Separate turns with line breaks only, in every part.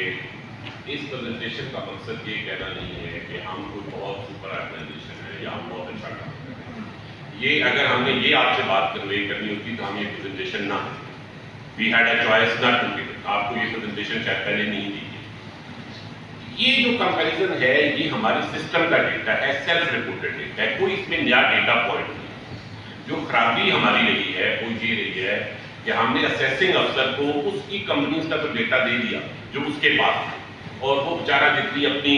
اس presentation کا مقصد یہ کہنا نہیں ہے کہ ہم کوئی بہت سپر آرگنائزیشن ہے یا ہم بہت اچھا کام کر رہے ہیں. یہ اگر ہم نے یہ آپ سے بات کنوے کرنی ہوتی تو ہم یہ پریزنٹیشن نہ we had a choice not to give it. آپ کو یہ پریزنٹیشن شاید پہلے نہیں دی گئی. یہ جو کمپیریزن ہے یہ ہمارے سسٹم کا ڈیٹا ہے, سیلف رپورٹڈ ڈیٹا ہے, کوئی اس میں نیا ڈیٹا پوائنٹ نہیں. جو خرابی ہماری رہی ہے وہ یہ رہی ہے کہ ہم نے اسیسنگ افسر کو اس کی کمپنیز کا تو ڈیٹا دے دیا جو اس کے پاس ہے, اور وہ بیچارہ جتنی اپنی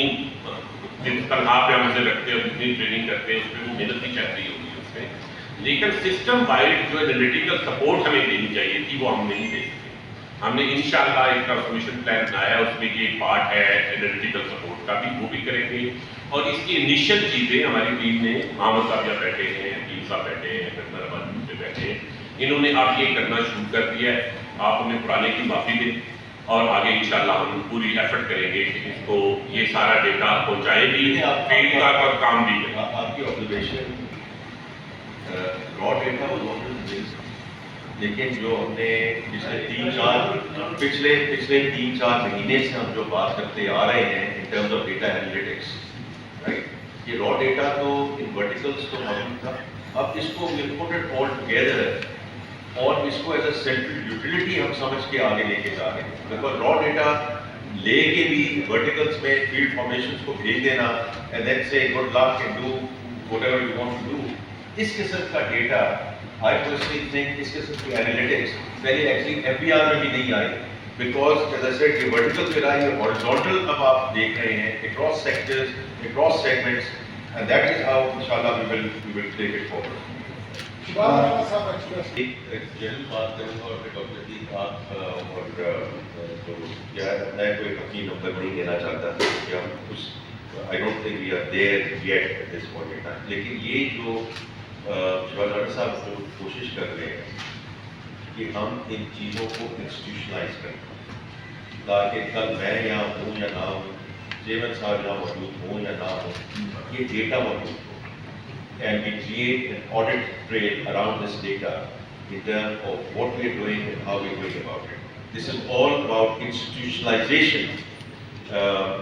تنخواہ پہ ہم سے رکھتے ہیں اور جتنی ٹریننگ کرتے ہیں اس پہ وہ محنت نہیں چاہتی ہوگی اس میں, لیکن سسٹم وائڈ جو انالیٹیکل سپورٹ ہمیں دینی چاہیے تھی وہ ہم نہیں دے سکتے. ہم نے انشاءاللہ ایک ٹرانسفارمیشن پلان بنایا, اس میں یہ پارٹ ہے انالیٹیکل سپورٹ کا بھی, وہ بھی کریں گے. اور اس کی انیشیل چیزیں ہماری ٹیم نے, محمد صاحب یہاں بیٹھے ہیں, حکیم صاحب بیٹھے ہیں, پہ بیٹھے ہیں, انہوں نے اب یہ کرنا شروع کر دیا ہے. آپ ہمیں پرانے کی معافی دیں اور آگے انشاءاللہ ہم پوری ایفرٹ کریں گے کہ اس کو یہ سارا ڈیٹا پہنچائے بھی, فیڈ بیک اور کام بھی کریں.
آپ کی آبزرویشن را ڈیٹا لیکن جو ہم نے پچھلے 3-4 مہینے سے ہم جو بات کرتے آ رہے ہیں in terms of data analytics, right, یہ را ڈیٹا تو ان ورٹیکلس تو موجود تھا. اب اس کو پٹ اٹ آل ٹوگیدر اور اس کو ایز اے سینٹرل یوٹیلیٹی ہم سمجھ کے آگے لے کے جا رہے ہیں. بیکاز را ڈیٹا لے کے بھی ورٹیکلس میں فیلڈ فارمیشنس کو بھیج دینا اینڈ دین سے good luck and do what you want to do, اس قسم کا ڈیٹا آئی پرسنلی تھنک اس قسم کی انالیٹکس پہلے ایکچولی FBR میں بھی نہیں آئی. بیکاز ایز آئی سیڈ یہ ورٹیکل پہ رہا ہے, ہارزونٹل اب آپ دیکھ رہے ہیں across sectors, across segments, and that is how انشاءاللہ we will take it forward. ایک جنرل بات کروں گا اور پھر ڈاکٹر جی آپ اور تو کیا میں کوئی اپنی نمبر نہیں دینا چاہتا کہ ہم کچھ I don't think we are there yet at this point in time. لیکن یہ جو شہزاد صاحب کو کوشش کر رہے ہیں کہ ہم ان چیزوں کو انسٹیٹیوشنلائز کریں تاکہ کل میں یہاں ہوں یا نہ ہوں, چیئرمین صاحب یہاں موجود ہوں یا نہ ہوں, یہ ڈیٹا موجود ہو. And we create an audit trail around this data in terms of what we are doing and how we are going about it. This is all about institutionalization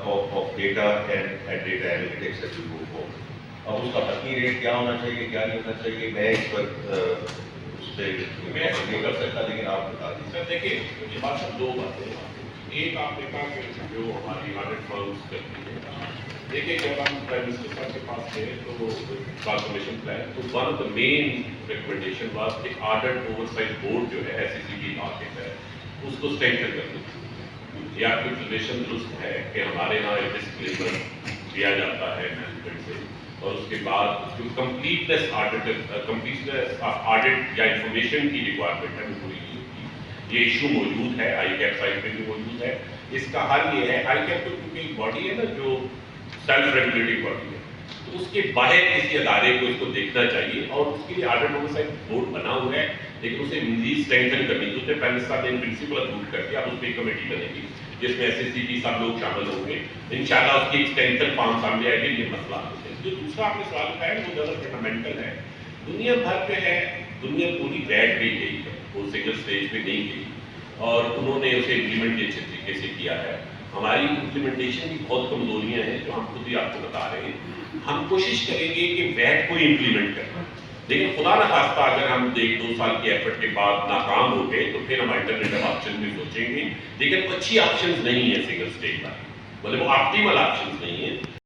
of data and data analytics as we go forward. اب اس کا حقیقی rate کیا ہونا چاہیے, کیا نہیں ہونا چاہیے, میں اس پر اس پہ نہیں کر سکتا, لیکن آپ بتا دیجیے.
دیکھیے یہ بات سب دو باتیں ہیں. ایک آپ نے کہا کہ جو ہماری آڈٹ فرمز کرتی ہے, دیکھیے جب ہم پرائم منسٹر صاحب کے پاس تھے تو ٹرانسفارمیشن پلان, تو one of the main recommendation was کہ آڈٹ اوورسائٹ بورڈ جو ہے SECB آڈٹ ہے اس کو اسٹرینتھن کرنا. یہ آپ کی آبزرویشن درست ہے کہ ہمارے یہاں ایک ڈسکلیمر دیا جاتا ہے مینجمنٹ سے, اور اس کے بعد جو کمپلیٹنیس آڈٹ یا انفارمیشن کی ریکوائرمنٹ ہے وہ پوری نہیں ہوتی. یہ ایشو موجود ہے, آئی کیپ سائٹ پہ بھی موجود ہے. اس کا حل یہ ہے, آئی کیپ تو کیونکہ ایک باڈی ہے نا جو سیلف ریگولیٹنگ باڈی ہے, تو اس کے باہر کسی ادارے کو اس کو دیکھنا چاہیے, اور اس کے لیے آڈٹ اوورسائٹ بورڈ بنا ہوا ہے, لیکن اسے مزید اسٹرینتھن کرنی. تو اس نے پرائم منسٹر نے پرنسپل اپروو کر دیا, اب اس پہ ایک کمیٹی بنے گی جس میں SECB سب لوگ شامل ہوں گے. انشاءاللہ اس کی ایکسٹینشن فارم سامنے آئے گی, یہ مسئلہ ہے. جو دوسرا آپ نے سوال اٹھایا وہ زیادہ فنڈامنٹل ہے. دنیا بھر پہ ہے, دنیا پوری بیٹھ گئی گئی ہے, وہ سنگل اسٹیج پہ نہیں گئی, اور انہوں نے اسے امپلیمنٹ اچھے طریقے سے کیا ہے. ہماری امپلیمنٹیشن کی بہت کمزوریاں ہیں جو ہم خود ہی آپ کو بتا رہے ہیں. ہم کوشش کریں گے کہ ویٹ کو امپلیمنٹ کرنا, لیکن خدا نخواستہ اگر ہم 1-2 سال کی ایفرٹ کے بعد ناکام ہو گئے تو پھر ہم الٹرنیٹو آپشن بھی سوچیں گے, لیکن اچھی آپشنز نہیں ہیں سنگل اسٹیج پر, مطلب وہ آپٹیمل آپشنز نہیں ہیں.